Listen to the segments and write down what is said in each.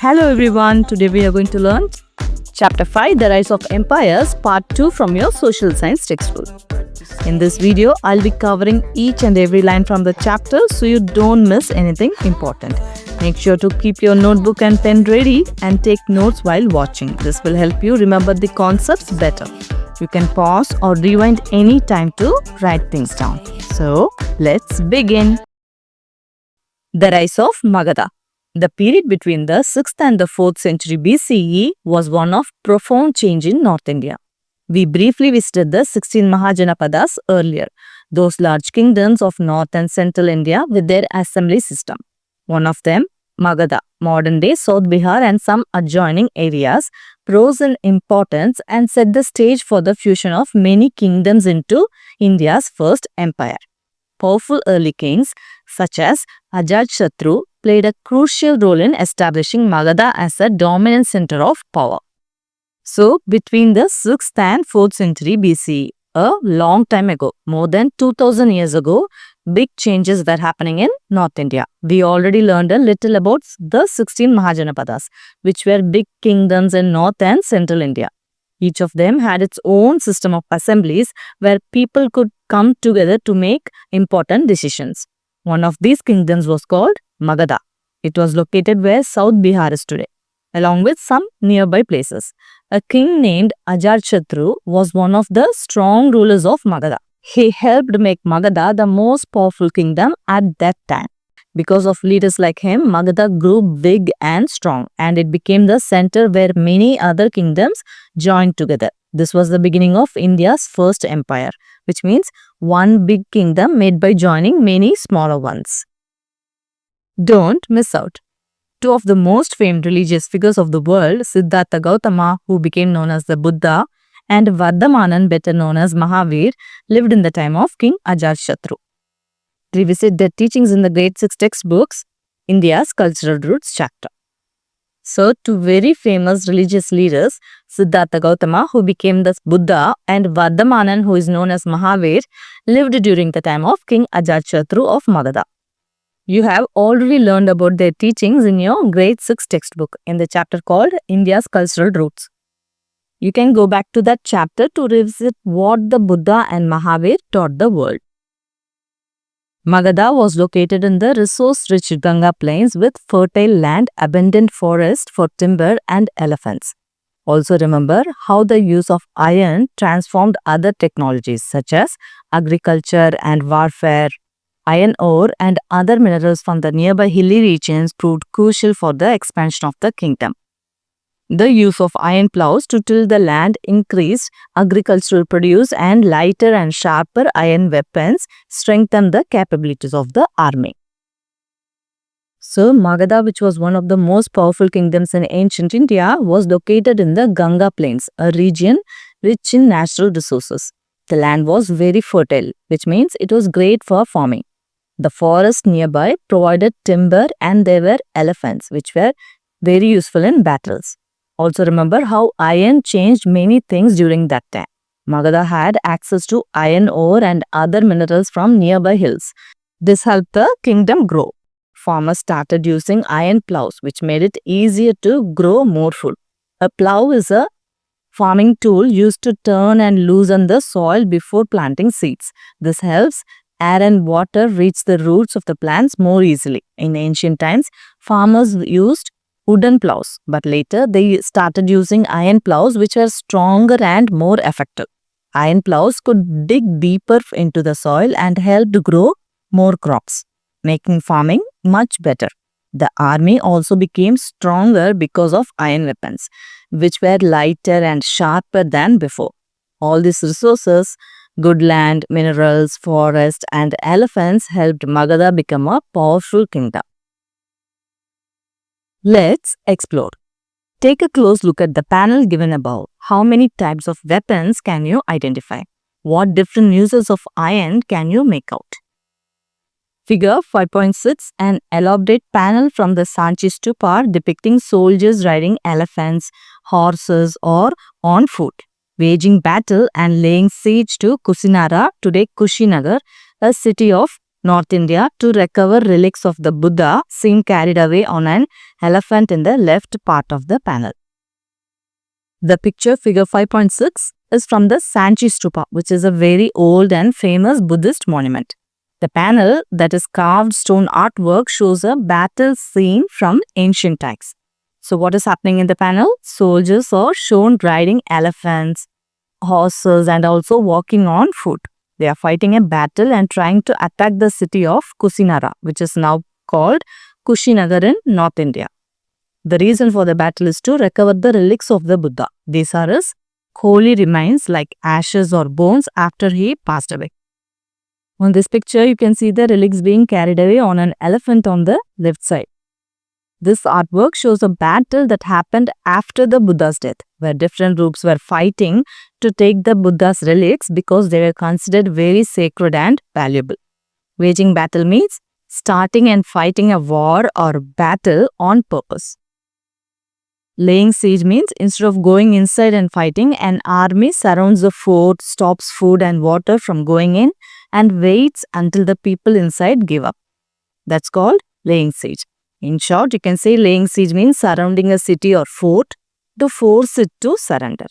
Hello everyone, today we are going to learn Chapter 5 The Rise of Empires Part 2 from your Social Science textbook. In this video, I'll be covering each and every line from the chapter so you don't miss anything important. Make sure to keep your notebook and pen ready and take notes while watching. This will help you remember the concepts better. You can pause or rewind any time to write things down. So, let's begin. The Rise of Magadha. The period between the 6th and the 4th century BCE was one of profound change in North India. We briefly visited the 16 Mahajanapadas earlier, those large kingdoms of North and Central India with their assembly system. One of them, Magadha, modern-day South Bihar and some adjoining areas, rose in importance and set the stage for the fusion of many kingdoms into India's first empire. Powerful early kings such as Ajatashatru played a crucial role in establishing Magadha as a dominant center of power. So, between the 6th and 4th century BCE, a long time ago, more than 2000 years ago, big changes were happening in North India. We already learned a little about the 16 Mahajanapadas, which were big kingdoms in North and Central India. Each of them had its own system of assemblies where people could come together to make important decisions. One of these kingdoms was called Magadha. It was located where South Bihar is today, along with some nearby places. A king named Ajatashatru was one of the strong rulers of Magadha. He helped make Magadha the most powerful kingdom at that time. Because of leaders like him, Magadha grew big and strong, and it became the center where many other kingdoms joined together. This was the beginning of India's first empire, which means one big kingdom made by joining many smaller ones. Don't miss out. Two of the most famed religious figures of the world, Siddhartha Gautama, who became known as the Buddha, and Vardhamanan, better known as Mahavir, lived in the time of King Ajatashatru. Revisit their teachings in the grade 6 textbooks, India's Cultural Roots chapter. So, two very famous religious leaders, Siddhartha Gautama, who became the Buddha, and Vardhamanan, who is known as Mahavir, lived during the time of King Ajatashatru of Magadha. You have already learned about their teachings in your grade 6 textbook in the chapter called India's Cultural Roots. You can go back to that chapter to revisit what the Buddha and Mahavir taught the world. Magadha was located in the resource-rich Ganga plains with fertile land, abundant forest for timber and elephants. Also remember how the use of iron transformed other technologies such as agriculture and warfare. Iron ore and other minerals from the nearby hilly regions proved crucial for the expansion of the kingdom. The use of iron plows to till the land increased agricultural produce, and lighter and sharper iron weapons strengthened the capabilities of the army. So, Magadha, which was one of the most powerful kingdoms in ancient India, was located in the Ganga plains, a region rich in natural resources. The land was very fertile, which means it was great for farming. The forest nearby provided timber, and there were elephants, which were very useful in battles. Also remember how iron changed many things during that time. Magadha had access to iron ore and other minerals from nearby hills. This helped the kingdom grow. Farmers started using iron plows, which made it easier to grow more food. A plow is a farming tool used to turn and loosen the soil before planting seeds. This helps air and water reach the roots of the plants more easily. In ancient times, farmers used wooden plows, but later they started using iron plows, which were stronger and more effective. Iron plows could dig deeper into the soil and helped grow more crops, making farming much better. The army also became stronger because of iron weapons, which were lighter and sharper than before. All these resources, good land, minerals, forest, and elephants helped Magadha become a powerful kingdom. Let's explore. Take a close look at the panel given above. How many types of weapons can you identify? What different uses of iron can you make out? Figure 5.6, an elaborate panel from the Sanchi Stupa depicting soldiers riding elephants, horses, or on foot, waging battle and laying siege to Kusinara, today Kushinagar, a city of North India, to recover relics of the Buddha seen carried away on an elephant in the left part of the panel. The picture figure 5.6 is from the Sanchi Stupa, which is a very old and famous Buddhist monument. The panel, that is carved stone artwork, shows a battle scene from ancient times. So what is happening in the panel? Soldiers are shown riding elephants, horses, and also walking on foot. They are fighting a battle and trying to attack the city of Kusinara, which is now called Kushinagar in North India. The reason for the battle is to recover the relics of the Buddha. These are his holy remains like ashes or bones after he passed away. On this picture, you can see the relics being carried away on an elephant on the left side. This artwork shows a battle that happened after the Buddha's death, where different groups were fighting to take the Buddha's relics because they were considered very sacred and valuable. Waging battle means starting and fighting a war or battle on purpose. Laying siege means instead of going inside and fighting, an army surrounds the fort, stops food and water from going in, and waits until the people inside give up. That's called laying siege. In short, you can say laying siege means surrounding a city or fort to force it to surrender.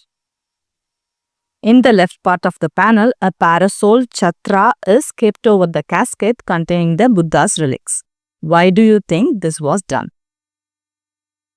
In the left part of the panel, a parasol chhatra is kept over the casket containing the Buddha's relics. Why do you think this was done?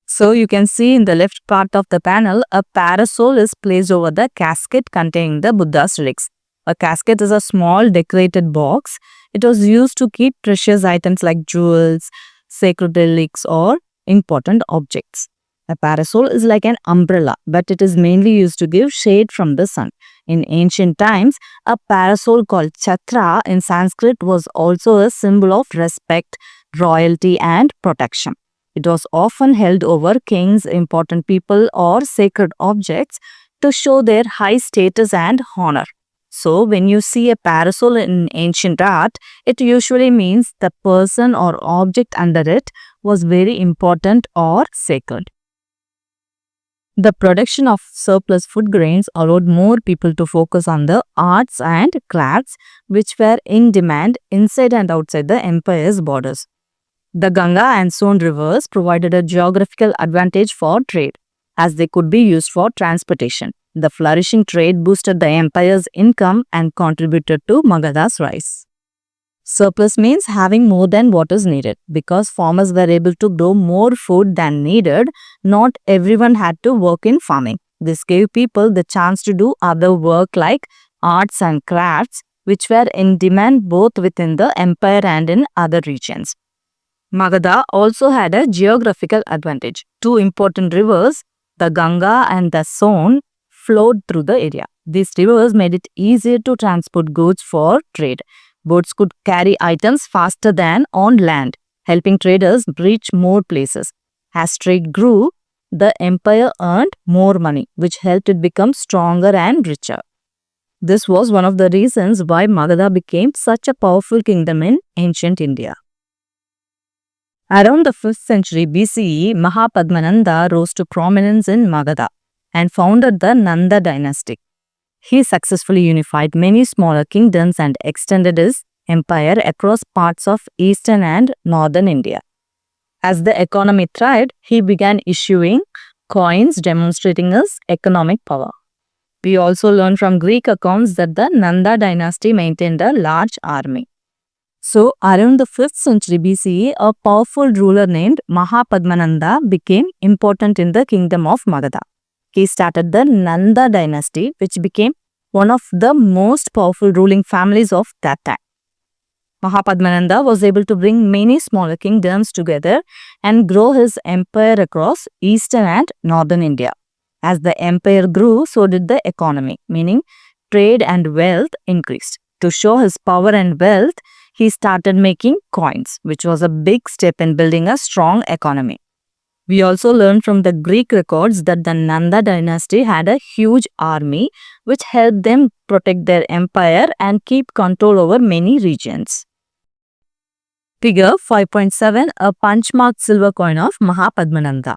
So you can see in the left part of the panel, a parasol is placed over the casket containing the Buddha's relics. A casket is a small decorated box. It was used to keep precious items like jewels, sacred relics, or important objects. A parasol is like an umbrella, but it is mainly used to give shade from the sun. In ancient times, a parasol called chhatra in Sanskrit was also a symbol of respect, royalty, and protection. It was often held over kings, important people, or sacred objects to show their high status and honor. So, when you see a parasol in ancient art, it usually means the person or object under it was very important or sacred. The production of surplus food grains allowed more people to focus on the arts and crafts which were in demand inside and outside the empire's borders. The Ganga and Son rivers provided a geographical advantage for trade, as they could be used for transportation. The flourishing trade boosted the empire's income and contributed to Magadha's rise. Surplus means having more than what is needed. Because farmers were able to grow more food than needed, not everyone had to work in farming. This gave people the chance to do other work like arts and crafts, which were in demand both within the empire and in other regions. Magadha also had a geographical advantage. Two important rivers, the Ganga and the Son, flowed through the area. These rivers made it easier to transport goods for trade. Boats could carry items faster than on land, helping traders reach more places. As trade grew, the empire earned more money, which helped it become stronger and richer. This was one of the reasons why Magadha became such a powerful kingdom in ancient India. Around the 5th century BCE, Mahapadmananda rose to prominence in Magadha and founded the Nanda dynasty. He successfully unified many smaller kingdoms and extended his empire across parts of eastern and northern India. As the economy thrived, he began issuing coins demonstrating his economic power. We also learn from Greek accounts that the Nanda dynasty maintained a large army. So, around the 5th century BCE, a powerful ruler named Mahapadmananda became important in the kingdom of Magadha. He started the Nanda dynasty, which became one of the most powerful ruling families of that time. Mahapadmananda was able to bring many smaller kingdoms together and grow his empire across eastern and northern India. As the empire grew, so did the economy, meaning trade and wealth increased. To show his power and wealth, he started making coins, which was a big step in building a strong economy. We also learn from the Greek records that the Nanda dynasty had a huge army which helped them protect their empire and keep control over many regions. Figure 5.7, a punch-marked silver coin of Mahapadmananda.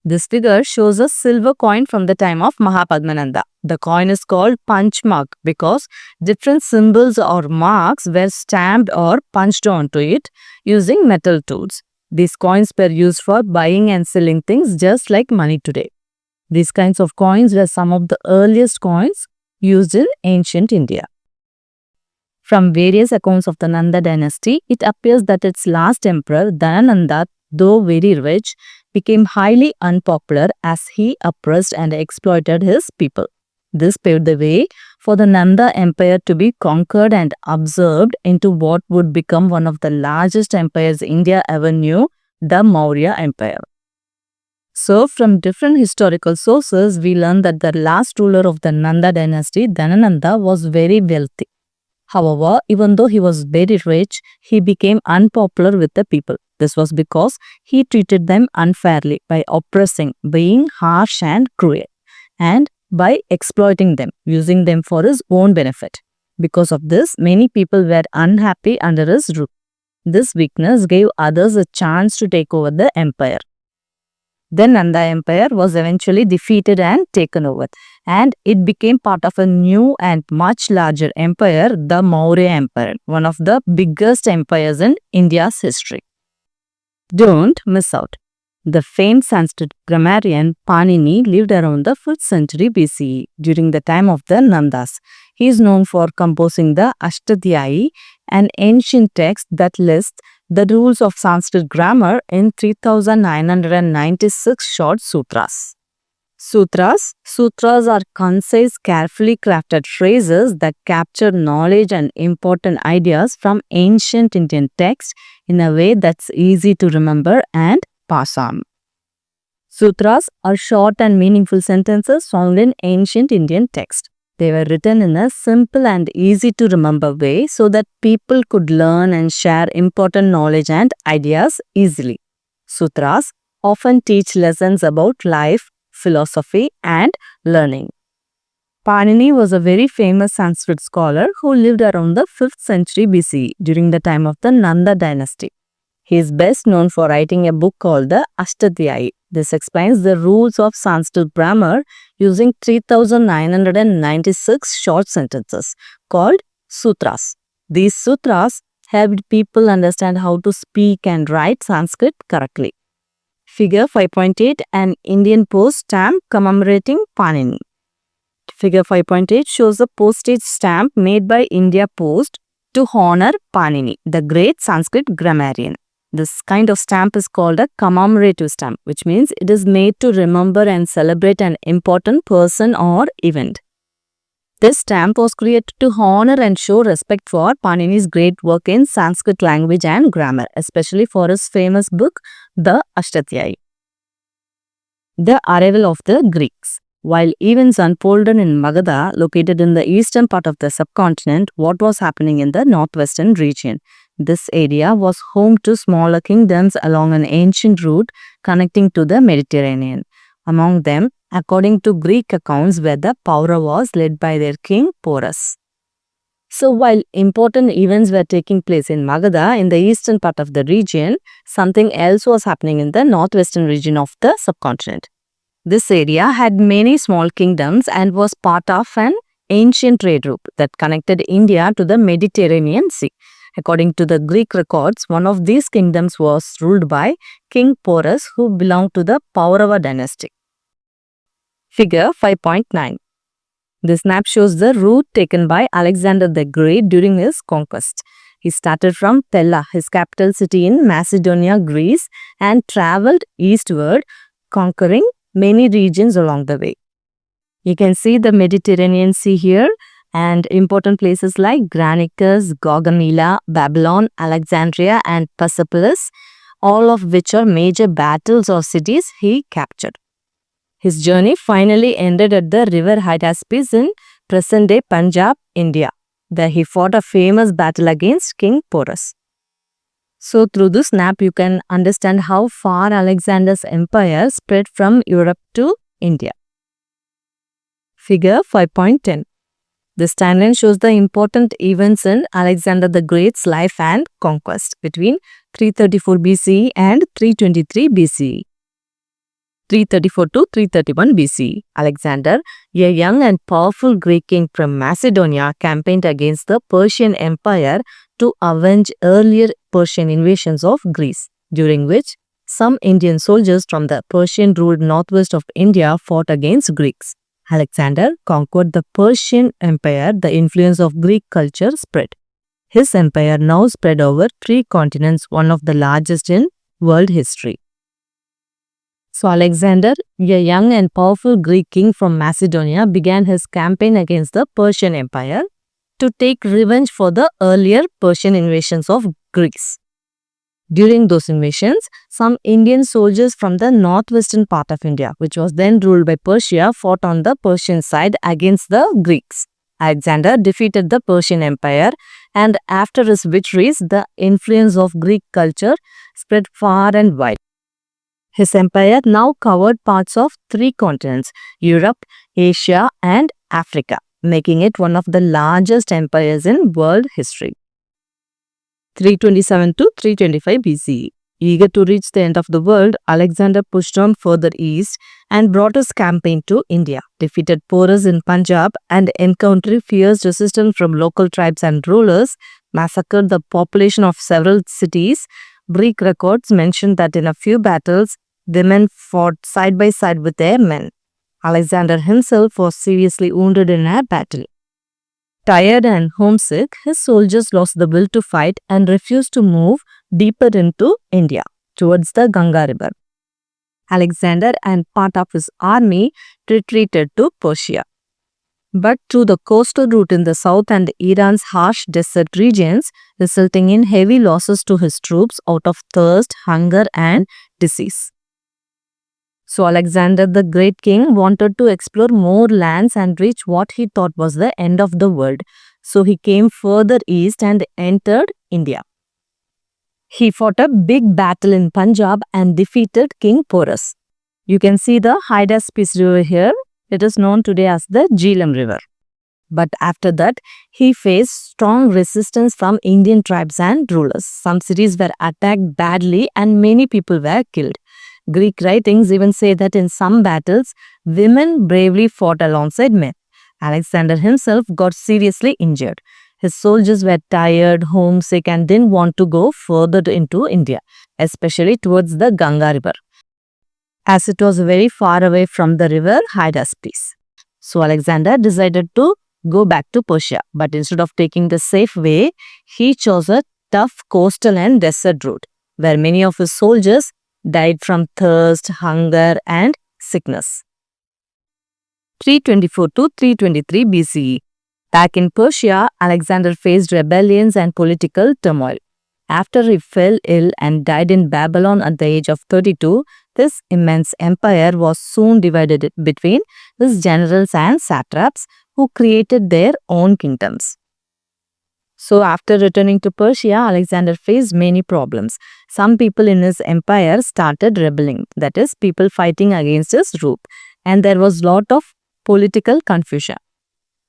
This figure shows a silver coin from the time of Mahapadmananda. The coin is called punch mark because different symbols or marks were stamped or punched onto it using metal tools. These coins were used for buying and selling things just like money today. These kinds of coins were some of the earliest coins used in ancient India. From various accounts of the Nanda dynasty, it appears that its last emperor, Dhanananda, though very rich, became highly unpopular as he oppressed and exploited his people. This paved the way for the Nanda Empire to be conquered and absorbed into what would become one of the largest empires India ever knew, the Maurya Empire. So, from different historical sources, we learn that the last ruler of the Nanda dynasty, Dhanananda, was very wealthy. However, even though he was very rich, he became unpopular with the people. This was because he treated them unfairly by oppressing, being harsh and cruel, and by exploiting them, using them for his own benefit. Because of this, many people were unhappy under his rule. This weakness gave others a chance to take over the empire. The Nanda Empire was eventually defeated and taken over, and it became part of a new and much larger empire, the Maurya Empire, one of the biggest empires in India's history. Don't miss out. The famed Sanskrit grammarian Panini lived around the 5th century BCE during the time of the Nandas. He is known for composing the Ashtadhyayi, an ancient text that lists the rules of Sanskrit grammar in 3996 short sutras. Sutras are concise, carefully crafted phrases that capture knowledge and important ideas from ancient Indian texts in a way that's easy to remember and pass on. Sutras are short and meaningful sentences found in ancient Indian texts. They were written in a simple and easy to remember way so that people could learn and share important knowledge and ideas easily. Sutras often teach lessons about life, philosophy, and learning. Panini was a very famous Sanskrit scholar who lived around the 5th century BCE during the time of the Nanda dynasty. He is best known for writing a book called the Ashtadhyayi. This explains the rules of Sanskrit grammar using 3996 short sentences called sutras. These sutras helped people understand how to speak and write Sanskrit correctly. Figure 5.8, an Indian post stamp commemorating Panini. Figure 5.8 shows a postage stamp made by India Post to honor Panini, the great Sanskrit grammarian. This kind of stamp is called a commemorative stamp, which means it is made to remember and celebrate an important person or event. This stamp was created to honor and show respect for Panini's great work in Sanskrit language and grammar, especially for his famous book, the Ashtadhyayi. The arrival of the Greeks. While events unfolded in Magadha, located in the eastern part of the subcontinent, what was happening in the northwestern region? This area was home to smaller kingdoms along an ancient route connecting to the Mediterranean. Among them, according to Greek accounts, were the Pauravas led by their king Porus. So while important events were taking place in Magadha in the eastern part of the region, something else was happening in the northwestern region of the subcontinent. This area had many small kingdoms and was part of an ancient trade route that connected India to the Mediterranean Sea. According to the Greek records, one of these kingdoms was ruled by King Porus, who belonged to the Paurava dynasty. Figure 5.9. This map shows the route taken by Alexander the Great during his conquest. He started from Pella, his capital city in Macedonia, Greece, and traveled eastward, conquering many regions along the way. You can see the Mediterranean Sea here, and important places like Granicus, Gaugamela, Babylon, Alexandria, and Persepolis, all of which are major battles or cities he captured. His journey finally ended at the river Hydaspes in present-day Punjab, India. There he fought a famous battle against King Porus. So through this map, you can understand how far Alexander's empire spread from Europe to India. Figure 5.10. This timeline shows the important events in Alexander the Great's life and conquest between 334 BCE and 323 BCE. 334 to 331 BCE. Alexander, a young and powerful Greek king from Macedonia, campaigned against the Persian Empire to avenge earlier Persian invasions of Greece, during which some Indian soldiers from the Persian-ruled northwest of India fought against Greeks. Alexander conquered the Persian Empire. The influence of Greek culture spread. His empire now spread over 3 continents, one of the largest in world history. So Alexander, a young and powerful Greek king from Macedonia, began his campaign against the Persian Empire to take revenge for the earlier Persian invasions of Greece. During those invasions, some Indian soldiers from the northwestern part of India, which was then ruled by Persia, fought on the Persian side against the Greeks. Alexander defeated the Persian Empire, and after his victories, the influence of Greek culture spread far and wide. His empire now covered parts of 3 continents, Europe, Asia, and Africa, making it one of the largest empires in world history. 327 to 325 BCE. Eager to reach the end of the world, Alexander pushed on further east and brought his campaign to India, defeated Porus in Punjab, and encountering fierce resistance from local tribes and rulers, massacred the population of several cities. Greek records mention that in a few battles, women fought side by side with their men. Alexander himself was seriously wounded in a battle. Tired and homesick, his soldiers lost the will to fight and refused to move deeper into India, towards the Ganga river. Alexander and part of his army retreated to Persia. But through the coastal route in the south and Iran's harsh desert regions, resulting in heavy losses to his troops out of thirst, hunger, and disease. So Alexander the Great King wanted to explore more lands and reach what he thought was the end of the world. So he came further east and entered India. He fought a big battle in Punjab and defeated King Porus. You can see the Hydaspes river here. It is known today as the Jhelum River. But after that, he faced strong resistance from Indian tribes and rulers. Some cities were attacked badly and many people were killed. Greek writings even say that in some battles, women bravely fought alongside men. Alexander himself got seriously injured. His soldiers were tired, homesick, and didn't want to go further into India, especially towards the Ganga river, as it was very far away from the river Hydaspes. So Alexander decided to go back to Persia, but instead of taking the safe way, he chose a tough coastal and desert route, where many of his soldiers died from thirst, hunger, and sickness. 324 to 323 BCE. Back in Persia, Alexander faced rebellions and political turmoil. After he fell ill and died in Babylon at the age of 32, this immense empire was soon divided between his generals and satraps who created their own kingdoms. So after returning to Persia, Alexander faced many problems. Some people in his empire started rebelling, that is, people fighting against his rule, and there was lot of political confusion.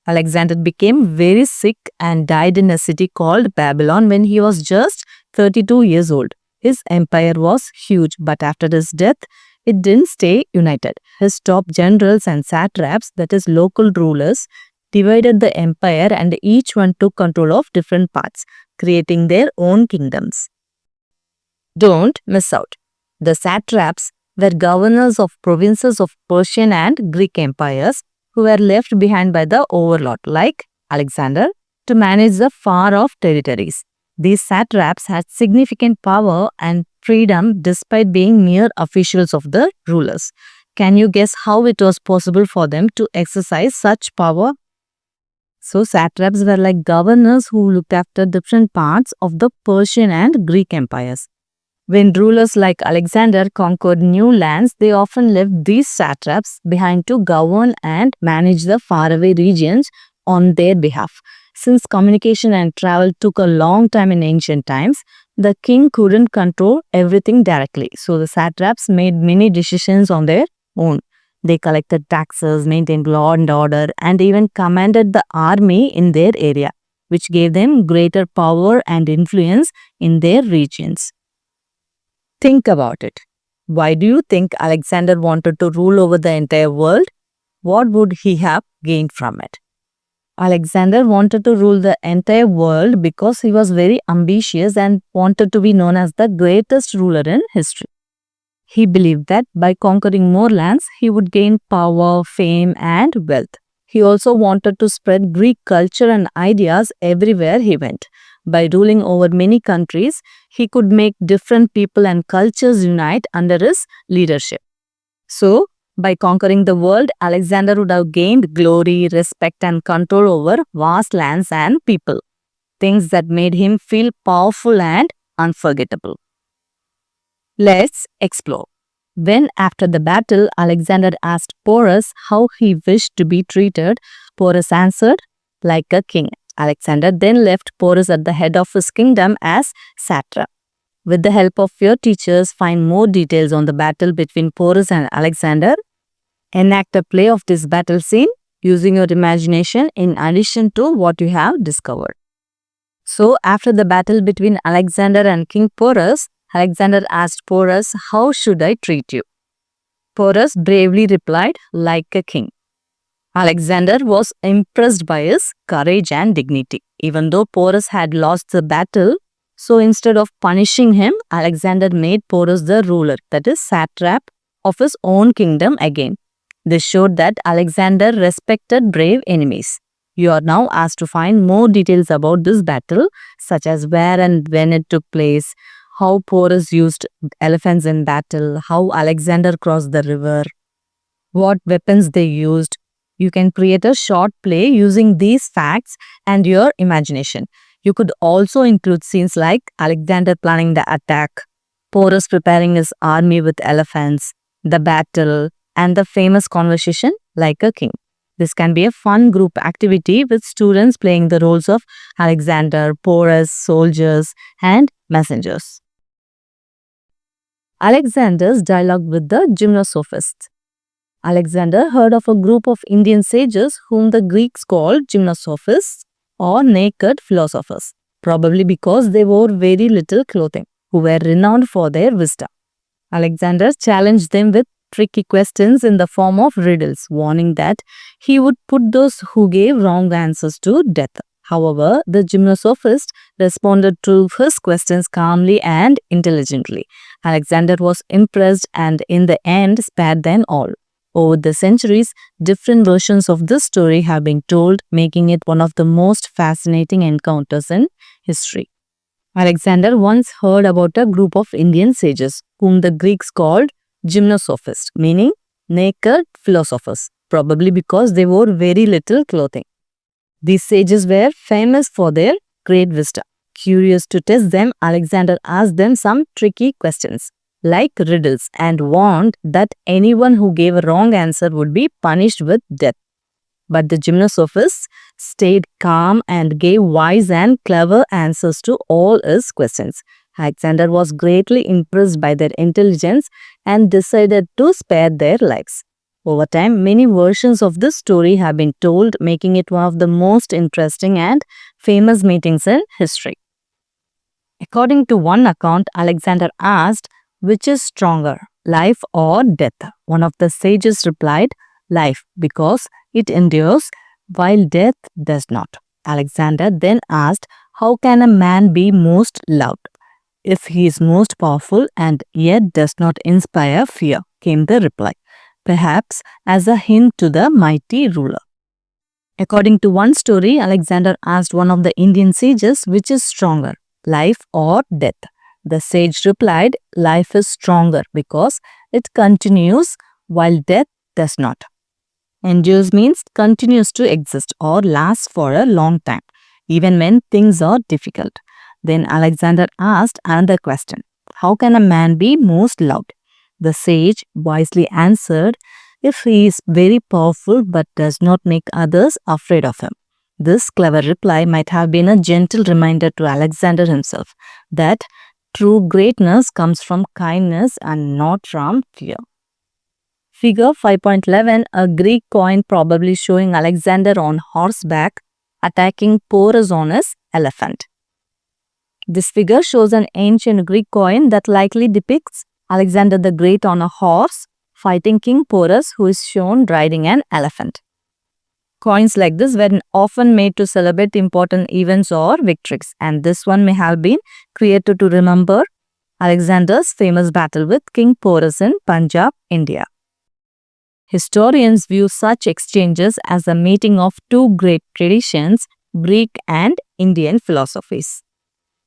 Alexander became very sick and died in a city called Babylon when he was just 32 years old. His empire was huge, but after his death, it didn't stay united. His top generals and satraps, that is, local rulers, divided the empire and each one took control of different parts, creating their own kingdoms. Don't miss out. The satraps were governors of provinces of Persian and Greek empires who were left behind by the overlord like Alexander to manage the far-off territories. These satraps had significant power and freedom despite being mere officials of the rulers. Can you guess how it was possible for them to exercise such power? So satraps were like governors who looked after different parts of the Persian and Greek empires. When rulers like Alexander conquered new lands, they often left these satraps behind to govern and manage the faraway regions on their behalf. Since communication and travel took a long time in ancient times, the king couldn't control everything directly. So the satraps made many decisions on their own. They collected taxes, maintained law and order, and even commanded the army in their area, which gave them greater power and influence in their regions. Think about it. Why do you think Alexander wanted to rule over the entire world? What would he have gained from it? Alexander wanted to rule the entire world because he was very ambitious and wanted to be known as the greatest ruler in history. He believed that by conquering more lands, he would gain power, fame, and wealth. He also wanted to spread Greek culture and ideas everywhere he went. By ruling over many countries, he could make different people and cultures unite under his leadership. So, by conquering the world, Alexander would have gained glory, respect, and control over vast lands and people, things that made him feel powerful and unforgettable. Let's explore. When, after the battle, Alexander asked Porus how he wished to be treated, Porus answered, like a king. Alexander then left Porus at the head of his kingdom as satrap. With the help of your teachers, find more details on the battle between Porus and Alexander. Enact a play of this battle scene using your imagination in addition to what you have discovered. So, after the battle between Alexander and King Porus, Alexander asked Porus, "How should I treat you?" Porus bravely replied, "Like a king." Alexander was impressed by his courage and dignity. Even though Porus had lost the battle, so instead of punishing him, Alexander made Porus the ruler, that is, satrap, of his own kingdom again. This showed that Alexander respected brave enemies. You are now asked to find more details about this battle, such as where and when it took place, how Porus used elephants in battle, how Alexander crossed the river, what weapons they used. You can create a short play using these facts and your imagination. You could also include scenes like Alexander planning the attack, Porus preparing his army with elephants, the battle, and the famous conversation like a king. This can be a fun group activity with students playing the roles of Alexander, Porus, soldiers, and messengers. Alexander's dialogue with the gymnosophists. Alexander heard of a group of Indian sages whom the Greeks called gymnosophists or naked philosophers, probably because they wore very little clothing, who were renowned for their wisdom. Alexander challenged them with tricky questions in the form of riddles, warning that he would put those who gave wrong answers to death. However, the gymnosophists responded to his questions calmly and intelligently. Alexander was impressed and in the end spared them all. Over the centuries, different versions of this story have been told, making it one of the most fascinating encounters in history. Alexander once heard about a group of Indian sages, whom the Greeks called gymnosophists, meaning naked philosophers, probably because they wore very little clothing. These sages were famous for their great wisdom. Curious to test them, Alexander asked them some tricky questions, like riddles, and warned that anyone who gave a wrong answer would be punished with death. But the gymnosophists stayed calm and gave wise and clever answers to all his questions. Alexander was greatly impressed by their intelligence and decided to spare their lives. Over time, many versions of this story have been told, making it one of the most interesting and famous meetings in history. According to one account, Alexander asked, "Which is stronger, life or death?" One of the sages replied, "Life, because it endures, while death does not." Alexander then asked, "How can a man be most loved if he is most powerful and yet does not inspire fear?" Came the reply, "Perhaps as a hint to the mighty ruler." According to one story, Alexander asked one of the Indian sages, "Which is stronger, life or death?" The sage replied, "Life is stronger because it continues while death does not." Endures means continues to exist or lasts for a long time, even when things are difficult. Then Alexander asked another question, "How can a man be most loved?" The sage wisely answered, "If he is very powerful but does not make others afraid of him." This clever reply might have been a gentle reminder to Alexander himself that true greatness comes from kindness and not from fear. Figure 5.11, a Greek coin probably showing Alexander on horseback attacking Porus on his elephant. This figure shows an ancient Greek coin that likely depicts Alexander the Great on a horse fighting King Porus, who is shown riding an elephant. Coins like this were often made to celebrate important events or victories, and this one may have been created to remember Alexander's famous battle with King Porus in Punjab, India. Historians view such exchanges as a meeting of two great traditions, Greek and Indian philosophies.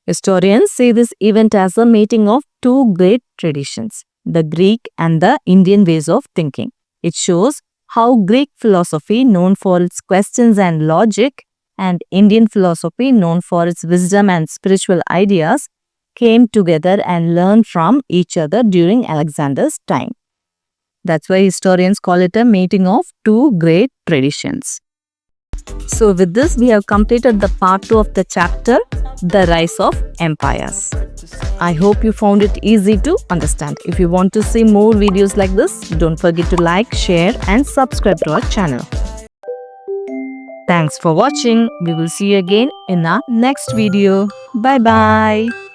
Historians see this event as a meeting of two great traditions, the Greek and the Indian ways of thinking. It shows how Greek philosophy, known for its questions and logic, and Indian philosophy, known for its wisdom and spiritual ideas, came together and learned from each other during Alexander's time. That's why historians call it a meeting of two great traditions. So with this, we have completed the part 2 of the chapter, The Rise of Empires. I hope you found it easy to understand. If you want to see more videos like this, don't forget to like, share and subscribe to our channel. Thanks for watching. We will see you again in our next video. Bye bye.